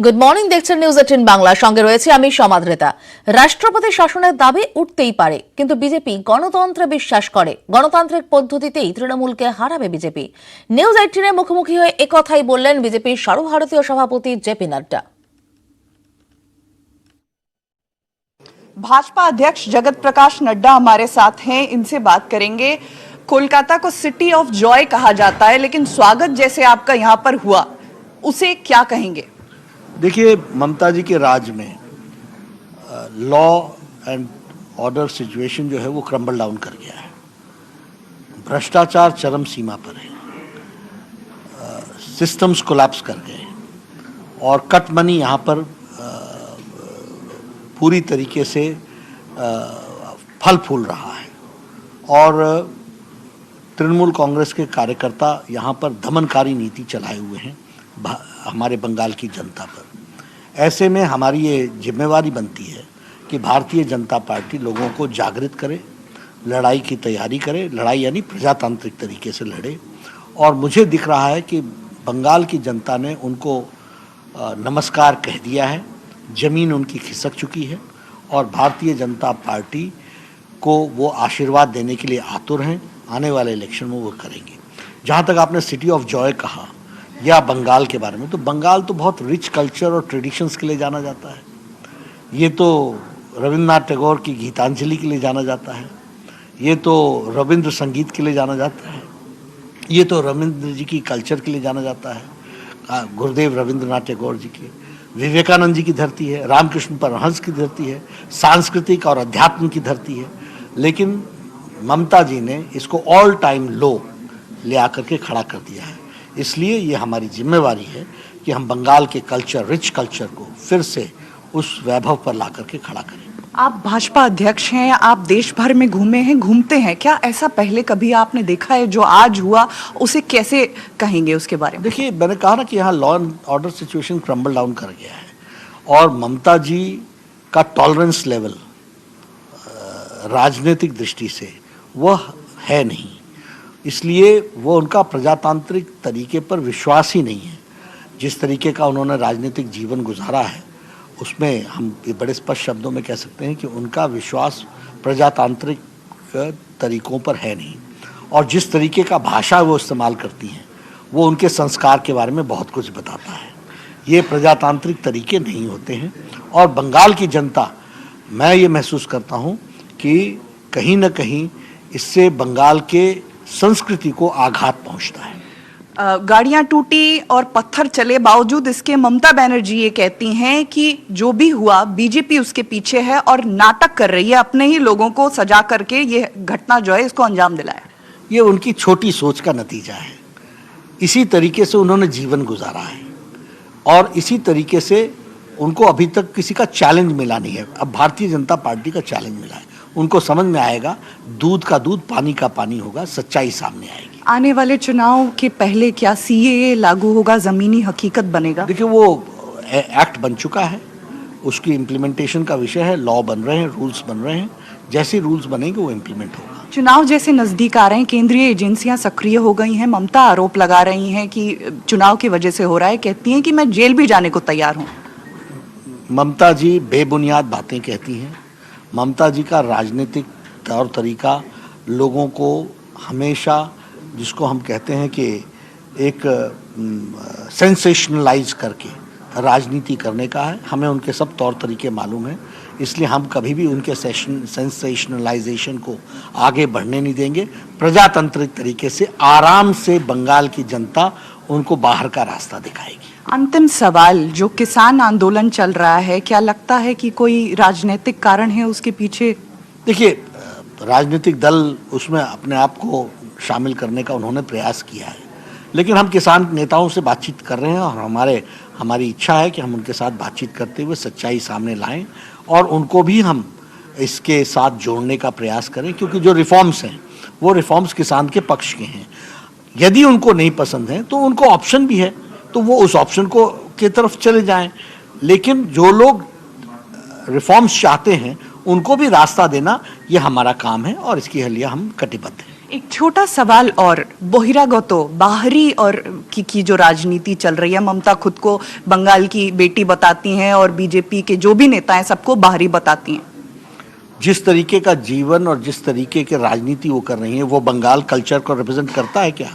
Good morning দেখছেন news 18 Bangla সঙ্গে রয়েছে আমি সমাদৃতা। রাষ্ট্রপতি শাসনের দাবি উঠতেই পারে, কিন্তু বিজেপি গণতন্ত্রে বিশ্বাস করে। গণতান্ত্রিক পদ্ধতিতেই তৃণমূলকে হারাবে বিজেপি। নিউজ 18 এর মুখোমুখি হয়ে একথাই বললেন বিজেপির সর্বভারতীয় সভাপতি জেপি नड्डा। भाजपा अध्यक्ष जगत प्रकाश नड्डा हमारे साथ हैं, इनसे बात करेंगे। कोलकाता को सिटी ऑफ जॉय कहा जाता है, लेकिन स्वागत जैसे आपका यहाँ पर हुआ उसे क्या कहेंगे? देखिए, ममता जी के राज में लॉ एंड ऑर्डर सिचुएशन जो है वो क्रम्बल डाउन कर गया है। भ्रष्टाचार चरम सीमा पर है, सिस्टम्स कोलैप्स कर गए और कट मनी यहाँ पर पूरी तरीके से फल फूल रहा है और तृणमूल कांग्रेस के कार्यकर्ता यहाँ पर दमनकारी नीति चलाए हुए हैं हमारे बंगाल की जनता पर। ऐसे में हमारी ये जिम्मेवारी बनती है कि भारतीय जनता पार्टी लोगों को जागृत करे, लड़ाई की तैयारी करे, लड़ाई यानी प्रजातांत्रिक तरीके से लड़े। और मुझे दिख रहा है कि बंगाल की जनता ने उनको नमस्कार कह दिया है, जमीन उनकी खिसक चुकी है और भारतीय जनता पार्टी को वो आशीर्वाद देने के लिए आतुर हैं। आने वाले इलेक्शन में वो करेंगे। जहाँ तक आपने सिटी ऑफ जॉय कहा या बंगाल के बारे में, तो बंगाल तो बहुत रिच कल्चर और ट्रेडिशंस के लिए जाना जाता है। ये तो रविंद्रनाथ टैगोर की गीतांजलि के लिए जाना जाता है, ये तो रविंद्र संगीत के लिए जाना जाता है, ये तो रविंद्र जी की कल्चर के लिए जाना जाता है, गुरुदेव रविंद्रनाथ टैगोर जी की, विवेकानंद जी की धरती है, रामकृष्ण परमहंस की धरती है, सांस्कृतिक और अध्यात्म की धरती है। लेकिन ममता जी ने इसको ऑल टाइम लो ले आकर के खड़ा कर दिया है। इसलिए ये हमारी जिम्मेवारी है कि हम बंगाल के कल्चर, रिच कल्चर को फिर से उस वैभव पर ला करके खड़ा करें। आप भाजपा अध्यक्ष हैं, आप देश भर में घूमे हैं, घूमते हैं, क्या ऐसा पहले कभी आपने देखा है? जो आज हुआ उसे कैसे कहेंगे उसके बारे में? देखिए, मैंने कहा ना कि यहाँ law and order situation crumble down कर गया है और ममता जी का टॉलरेंस लेवल राजनीतिक दृष्टि से वह है नहीं, इसलिए वो उनका प्रजातांत्रिक तरीके पर विश्वास ही नहीं है। जिस तरीके का उन्होंने राजनीतिक जीवन गुजारा है उसमें हम ये बड़े स्पष्ट शब्दों में कह सकते हैं कि उनका विश्वास प्रजातांत्रिक तरीकों पर है नहीं। और जिस तरीके का भाषा वो इस्तेमाल करती हैं वो उनके संस्कार के बारे में बहुत कुछ बताता है। ये प्रजातांत्रिक तरीके नहीं होते हैं और बंगाल की जनता, मैं ये महसूस करता हूँ कि कहीं न कहीं इससे बंगाल के संस्कृति को आघात पहुंचता है। गाड़ियां टूटी और पत्थर चले, बावजूद इसके ममता बनर्जी ये कहती हैं कि जो भी हुआ बीजेपी उसके पीछे है और नाटक कर रही है, अपने ही लोगों को सजा करके ये घटना जो है इसको अंजाम दिलाया। ये उनकी छोटी सोच का नतीजा है। इसी तरीके से उन्होंने जीवन गुजारा है और इसी तरीके से उनको अभी तक किसी का चैलेंज मिला नहीं है। अब भारतीय जनता पार्टी का चैलेंज मिला है, उनको समझ में आएगा दूध का दूध पानी का पानी होगा, सच्चाई सामने आएगी। आने वाले चुनाव के पहले क्या सीएए लागू होगा, जमीनी हकीकत बनेगा? देखिए, वो एक्ट बन चुका है, उसकी इम्प्लीमेंटेशन का विषय है। लॉ बन रहे हैं, रूल्स बन रहे हैं, जैसे रूल्स बनेंगे वो इम्प्लीमेंट होगा। चुनाव जैसे नजदीक आ रहे हैं, केंद्रीय एजेंसियां सक्रिय हो गई हैं, ममता आरोप लगा रही हैं कि चुनाव की वजह से हो रहा है, कहती हैं कि मैं जेल भी जाने को तैयार हूँ। ममता जी बेबुनियाद बातें कहती हैं। ममता जी का राजनीतिक तौर तरीका लोगों को हमेशा, जिसको हम कहते हैं कि एक सेंसेशनलाइज करके राजनीति करने का है। हमें उनके सब तौर तरीके मालूम हैं, इसलिए हम कभी भी उनके सेंसेशनलाइजेशन को आगे बढ़ने नहीं देंगे। प्रजातांत्रिक तरीके से आराम से बंगाल की जनता उनको बाहर का रास्ता दिखाएगी। अंतिम सवाल, जो किसान आंदोलन चल रहा है, क्या लगता है कि कोई राजनीतिक कारण है उसके पीछे? देखिए, राजनीतिक दल उसमें अपने आप को शामिल करने का उन्होंने प्रयास किया है, लेकिन हम किसान नेताओं से बातचीत कर रहे हैं और हमारी इच्छा है कि हम उनके साथ बातचीत करते हुए सच्चाई सामने लाएं और उनको भी हम इसके साथ जोड़ने का प्रयास करें, क्योंकि जो रिफॉर्म्स हैं वो रिफॉर्म्स किसान के पक्ष के हैं। यदि उनको नहीं पसंद है तो उनको ऑप्शन भी है, तो वो उस ऑप्शन को की तरफ चले जाएं। लेकिन जो लोग रिफॉर्म्स चाहते हैं उनको भी रास्ता देना ये हमारा काम है और इसके लिए हम कटिबद्ध हैं। एक छोटा सवाल और बहिरागत बाहरी और की जो राजनीति चल रही है, ममता खुद को बंगाल की बेटी बताती हैं और बीजेपी के जो भी नेता हैं सबको बाहरी बताती हैं। जिस तरीके का जीवन और जिस तरीके की राजनीति वो कर रही है वो बंगाल कल्चर को रिप्रेजेंट करता है क्या?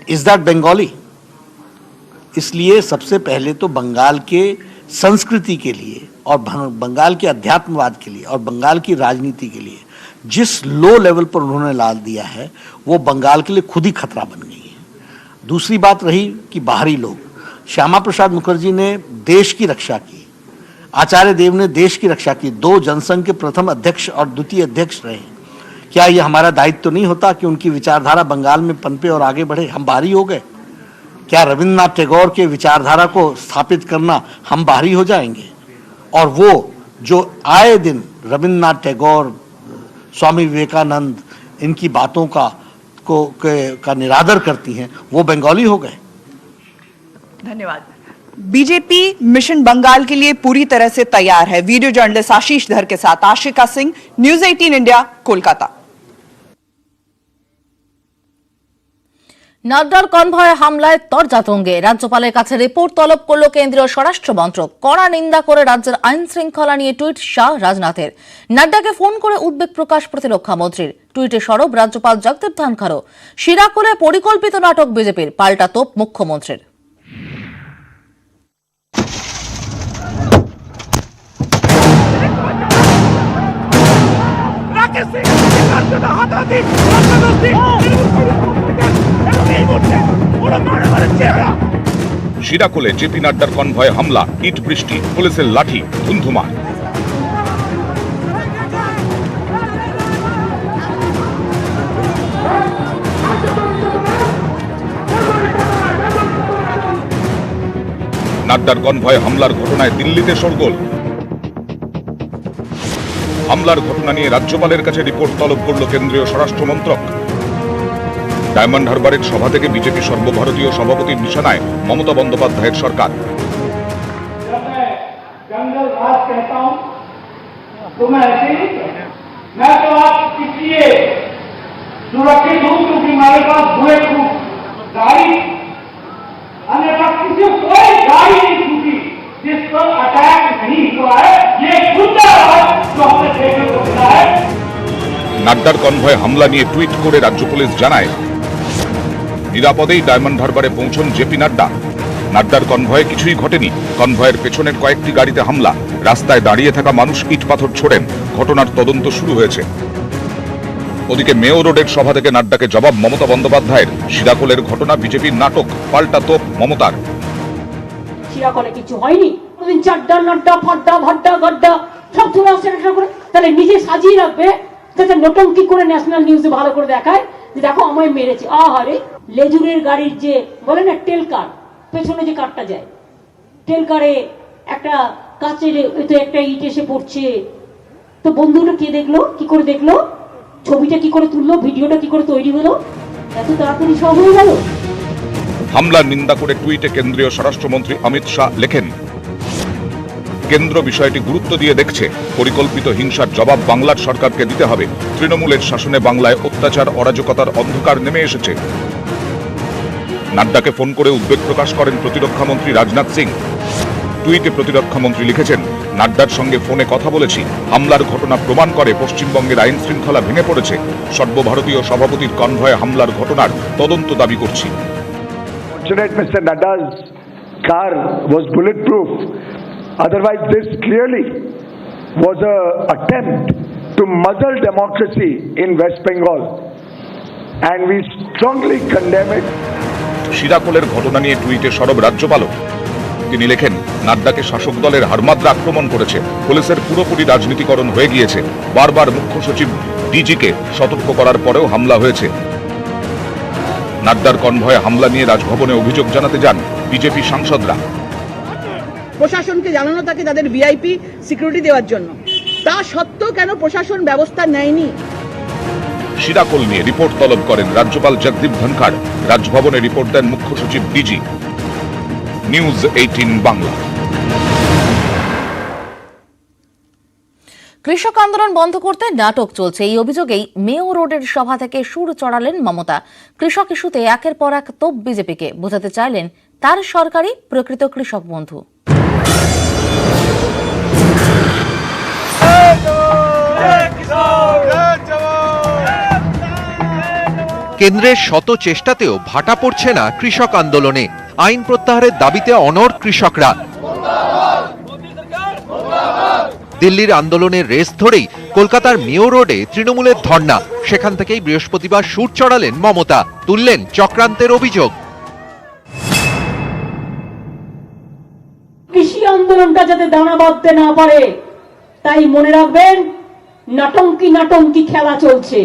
Is that Bengali? इसलिए सबसे पहले तो बंगाल के संस्कृति के लिए और बंगाल के अध्यात्मवाद के लिए और बंगाल की राजनीति के लिए जिस लो लेवल पर उन्होंने ला दिया है वो बंगाल के लिए खुद ही खतरा बन गई है। दूसरी बात रही कि बाहरी लोग, श्यामा प्रसाद मुखर्जी ने देश की रक्षा की, आचार्य देव ने देश की रक्षा की, 2 जनसंघ के प्रथम अध्यक्ष और द्वितीय अध्यक्ष रहे। क्या ये हमारा दायित्व तो नहीं होता कि उनकी विचारधारा बंगाल में पनपे और आगे बढ़े? हम बाहरी हो गए क्या? रविन्द्रनाथ टैगोर के विचारधारा को स्थापित करना हम बाहरी हो जाएंगे? और वो जो आए दिन रविन्द्रनाथ टैगोर, स्वामी विवेकानंद इनकी बातों का निरादर करती हैं, वो बंगाली हो गए? धन्यवाद। बीजेपी मिशन बंगाल के लिए पूरी तरह से तैयार है। वीडियो जर्नलिस्ट आशीष धर के साथ आशिका सिंह, न्यूज 18 इंडिया, कोलकाता। নাড্ডার কনভয়ে হামলায় তরজাতঙ্গে রাজ্যপালের কাছে রিপোর্ট তলব করল কেন্দ্রীয় স্বরাষ্ট্র মন্ত্রক। কড়া নিন্দা করে রাজ্যের আইন শৃঙ্খলা নিয়ে টুইট শাহ রাজনাথের। নাড্ডাকে ফোন করে উদ্বেগ প্রকাশ প্রতিরক্ষা মন্ত্রীর। টুইটে সরব রাজ্যপাল জগদীপ ধনখড়ও। শিরাকোলে পরিকল্পিত নাটক বিজেপির, পাল্টা তোপ মুখ্যমন্ত্রীর। শিরাকোলে জেপি নাড্ডার কনভয়ে হামলা, ইট বৃষ্টি, পুলিশের লাঠি, ধুন্ধুমার। নাড্ডার কনভয়ে হামলার ঘটনায় দিল্লিতে শোরগোল। হামলার ঘটনা নিয়ে রাজ্যপালের কাছে রিপোর্ট তলব করল কেন্দ্রীয় স্বরাষ্ট্র মন্ত্রক। ডায়মন্ড হারবারের সভা থেকে বিজেপি সর্বভারতীয় সভাপতির নিশানায় মমতা বন্দ্যোপাধ্যায়ের সরকার। নাড্ডার কনভয়ে হামলা নিয়ে টুইট করে রাজ্য পুলিশ জানায়, নিরাপদেই ডায়মন্ড হারবারে পৌঁছন জেপি নাড্ডা। নাড্ডার কনভয়ে কিছুই ঘটেনি। কনভয়ের পেছনের কয়েকটি গাড়িতে হামলা, রাস্তায় দাঁড়িয়ে থাকা মানুষ ইট পাথর ছোড়েন। ঘটনার তদন্ত শুরু হয়েছে। ওদিকে মেয়র রোডের সভা থেকে নাড্ডাকে জবাব মমতা বন্দ্যোপাধ্যায়ের। শিরাকোলের ঘটনা বিজেপির নাটক, পাল্টা তোপ মমতার। শিরাকোলে কিছু হয়নি, প্রতিদিন চাড্ডা নাড্ডা ফাড্ডা ভাড্ডা গাড্ডা সব চলে আসছে একটা করে, তাহলে নিজে সাজিয়ে রাখবে যাতে নোটঙ্কি করে ন্যাশনাল নিউজে ভালো করে দেখায় যে দেখো আমায় মেরেছে। আহারে, লেজুরের গাড়ির যে বলে না টেল কার, পেছনে যে কারটা যায়, টেল কারে একটা কাচের একটা ইট এসে পড়ছে, তো বন্ধুটা কে দেখলো, কি করে দেখলো, ছবিটা কি করে তুললো, ভিডিওটা কি করে তৈরি হলো, এত তাড়াতাড়ি সব হয়ে গেল। হামলার নিন্দা করে টুইটে কেন্দ্রীয় স্বরাষ্ট্রমন্ত্রী অমিত শাহ লেখেন, কেন্দ্র বিষয়টি গুরুত্ব দিয়ে দেখছে। পরিকল্পিত হিংসার জবাব বাংলার সরকারকে দিতে হবে। তৃণমূলের শাসনে বাংলায় অত্যাচার অরাজকতার অন্ধকার নেমে এসেছে। নাড্ডাকে ফোন করে উদ্বেগ প্রকাশ করেন প্রতিরক্ষা মন্ত্রী রাজনাথ সিং। টুইটে প্রতিরক্ষা মন্ত্রী লিখেছেন, নাড্ডার সঙ্গে ফোনে কথা বলেছি। হামলার ঘটনা প্রমাণ করে পশ্চিমবঙ্গের আইন শৃঙ্খলা ভেঙে পড়েছে। সর্বভারতীয় সভাপতির কনভয়ে হামলার ঘটনার তদন্ত দাবি করছি। Mr. Nadda's car was bulletproof. Otherwise, this clearly was an attempt to muzzle democracy in West Bengal, and we strongly condemn it. শিরাকোলের ঘটনা নিয়ে টুইটে সরব রাজ্যপালও। তিনি লেখেন, নাড্ডাকে শাসক দলের হারমাদ্রা আক্রমণ করেছে। পুলিশের পুরোপুরি রাজনীতিকরণ হয়ে গিয়েছে। বারবার মুখ্য সচিব ডিজিকে সতর্ক করার পরেও হামলা হয়েছে। নাড্ডার কনভয়ে হামলা নিয়ে রাজভবনে অভিযোগ জানাতে যান বিজেপি সাংসদরা। প্রশাসনকে জানানো থাকে তাদের ভিআইপি সিকিউরিটি দেওয়ার জন্য, তা সত্ত্বেও কেন প্রশাসন ব্যবস্থা নেয়নি? শিরাকোল নিয়ে রিপোর্ট তলব করেন রাজ্যপাল জগদীপ ধনখড়। রাজভবনে রিপোর্ট দেন মুখ্য সচিব ডিজি। নিউজ 18 বাংলা। কৃষক আন্দোলন বন্ধ করতে নাটক চলছে, এই অভিযোগেই মেয়ো রোডের সভা থেকে সুর চড়ালেন মমতা। কৃষক ইস্যুতে একের পর এক তোপ বিজেপিকে, বোঝাতে চাইলেন তার সরকারই প্রকৃত কৃষক বন্ধু। কেন্দ্রের শত চেষ্টাতেও ভাটা পড়ছে না কৃষক আন্দোলনে। আইন প্রত্যাহারের দাবিতে অনড় কৃষকরা। দিল্লির আন্দোলনের রেস ধরেই কলকাতার মেয়ো রোডে তৃণমূলের ধর্ণা। সেখান থেকেই বৃহস্পতিবার সুর চড়ালেন মমতা, তুললেন চক্রান্তের অভিযোগ। কৃষি আন্দোলনটা যাতে দানা বাঁধতে না পারে, তাই মনে রাখবেন নাটঙ্কি নাটঙ্কি খেলা চলছে।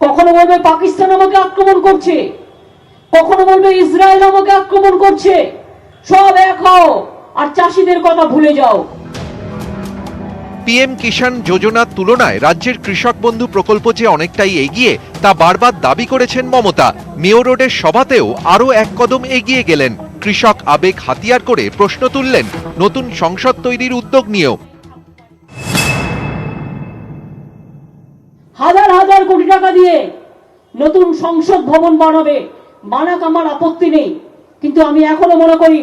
কখনো বলবে পাকিস্তান আমাকে আক্রমণ করছে, কখনো বলবে ইসরায়েল আমাকে আক্রমণ করছে। সব এক হও আর চাষিদের কথা ভুলে যাও। পিএম কিষাণ যোজনার তুলনায় রাজ্যের কৃষক বন্ধু প্রকল্প যে অনেকটাই এগিয়ে তা বারবার দাবি করেছেন মমতা। মেয়ো রোডের সভাতেও আরো এক কদম এগিয়ে গেলেন। কৃষক আবেগ হাতিয়ার করে প্রশ্ন তুললেন নতুন সংসদ তৈরির উদ্যোগ নিয়েও। হাজার হাজার কোটি টাকা দিয়ে নতুন সংসদ ভবন বানাবে, বানাক, আমার আপত্তি নেই, কিন্তু আমি এখনো মনে করি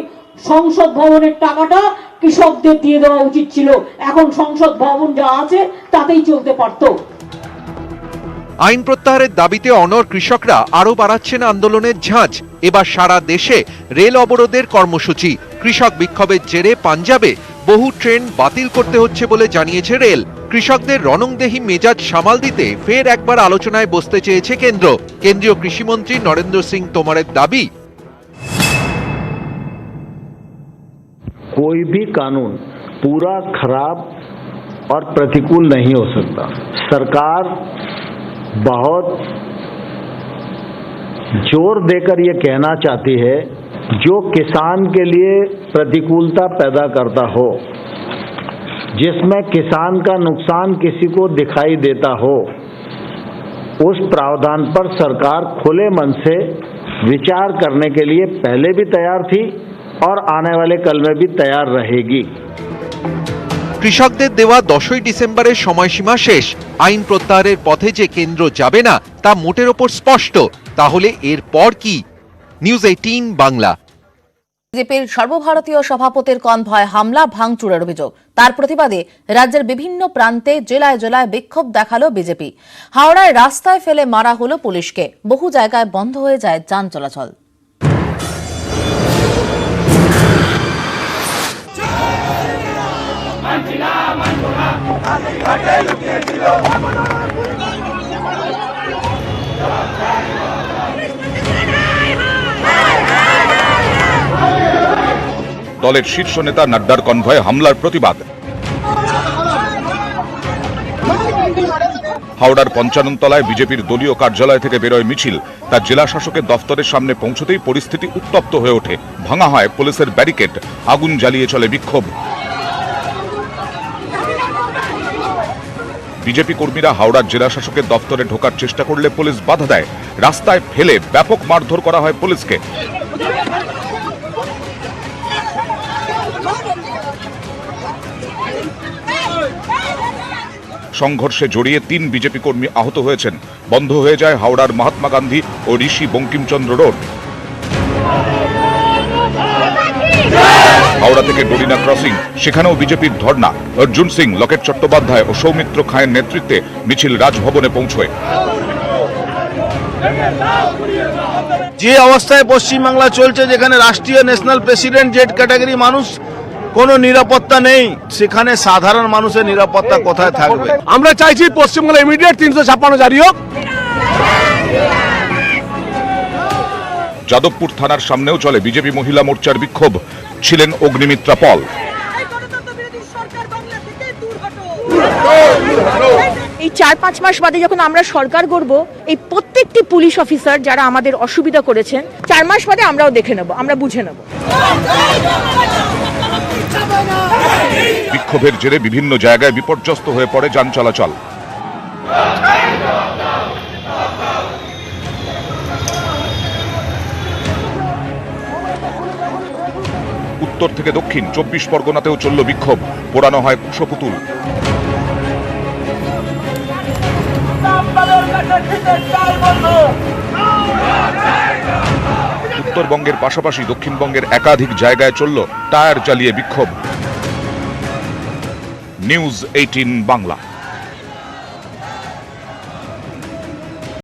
সংসদ ভবনের টাকাটা কৃষকদের দিয়ে দেওয়া উচিত ছিল। এখন সংসদ ভবন যা আছে তাতেই চলতে পারত। আইন প্রত্যাহারের দাবিতে অনড় কৃষকরা আরো বাড়াচ্ছেন আন্দোলনের ঝাঁজ। এবার সারা দেশে রেল অবরোধের কর্মসূচি। কৃষক বিক্ষোভের জেরে পাঞ্জাবে বহু ট্রেন বাতিল করতে হচ্ছে বলে জানিয়েছে রেল। কৃষকদের রণংদেহী মেজাজ সামাল দিতে ফের একবার আলোচনায় বসতে চেয়েছে কেন্দ্র। কেন্দ্রীয় কৃষিমন্ত্রী নরেন্দ্র সিং তোমরের দাবি, कोई भी कानून पूरा खराब और प्रतिकूल नहीं हो सकता। सरकार बहुत जोर देकर ये कहना चाहती है जो किसान के लिए प्रतिकूलता पैदा करता हो, जिसमें किसान का नुकसान किसी को दिखाई देता हो, उस प्रावधान पर सरकार खुले मन से विचार करने के लिए पहले भी तैयार थी और आने वाले कल में भी तैयार रहेगी। কৃষকদের দেওয়া 10ই ডিসেম্বরের সময়সীমা শেষ। আইন প্রত্যাহারের পথে যে কেন্দ্র যাবে না তা মোটের ওপর স্পষ্ট। তাহলে এর পর কি? নিউজ 18 বাংলা। বিজেপির সর্বভারতীয় সভাপতির কনভয় হামলা ভাঙচুরের অভিযোগ। তার প্রতিবাদে রাজ্যের বিভিন্ন প্রান্তে জেলায় জেলায় বিক্ষোভ দেখালো বিজেপি। হাওড়ায় রাস্তায় ফেলে মারা হলো পুলিশকে। বহু জায়গায় বন্ধ হয়ে যায় যান চলাচল। দলের শীর্ষ নেতা নাড্ডার কনভয়ে হামলার প্রতিবাদ। হাওড়ার পঞ্চাননতলায় বিজেপির দলীয় কার্যালয় থেকে বেরোয় মিছিল। তার জেলা শাসকের দফতরের সামনে পৌঁছতেই পরিস্থিতি উত্তপ্ত হয়ে ওঠে। ভাঙা হয় পুলিশের ব্যারিকেড, আগুন জ্বালিয়ে চলে বিক্ষোভ। বিজেপি কর্মীরা হাওড়ার জেলা শাসকের দফতরে ঢোকার চেষ্টা করলে পুলিশ বাধা দেয়। রাস্তায় ফেলে ব্যাপক মারধর করা হয় পুলিশকে। সংঘর্ষে জড়িয়ে 3 বিজেপি কর্মী আহত হয়েছেন। বন্ধ হয়ে যায় হাওড়ার মহাত্মা গান্ধী ও ঋষি বঙ্কিমচন্দ্র রোড। হাওড়া থেকে গরিনা ক্রসিং, সেখানেও বিজেপির ধর্ণা। অর্জুন সিং, লকেট চট্টোপাধ্যায় ও সৌমিত্র খায়ের নেতৃত্বে মিছিল রাজভবনে পৌঁছয়। যে অবস্থায় পশ্চিমবাংলা চলছে, যেখানে রাষ্ট্রীয় ন্যাশনাল প্রেসিডেন্ট জেড ক্যাটাগরি মানুষ, কোনো নিরাপত্তা নেই, সেখানে সাধারণ মানুষের নিরাপত্তা কোথায় থাকবে? আমরা চাইছি পশ্চিমবাংলা ইমিডিয়েট 356 জারি হোক। যাদবপুর থানার সামনেও চলে বিজেপি মহিলা মোর্চার বিক্ষোভ। ছিলেন অগ্নিমিত্রা পল। এই 4-5 মাস বাদে যখন আমরা সরকার গড়ব, এই প্রত্যেকটি পুলিশ অফিসার যারা আমাদের অসুবিধা করেছেন 4 মাস বাদে আমরাও দেখে নেব, আমরা বুঝে নেব। বিক্ষোভের জেরে বিভিন্ন জায়গায় বিপর্যস্ত হয়ে পড়ে যান চলাচল। উত্তর থেকে দক্ষিণ 24 পরগনাতেও চলল বিক্ষোভ। পোড়ানো হয় কুশপুতুল। উত্তরবঙ্গের পাশাপাশি দক্ষিণবঙ্গের একাধিক জায়গায় চলল টায়ার জ্বালিয়ে বিক্ষোভ। নিউজ 18 বাংলা।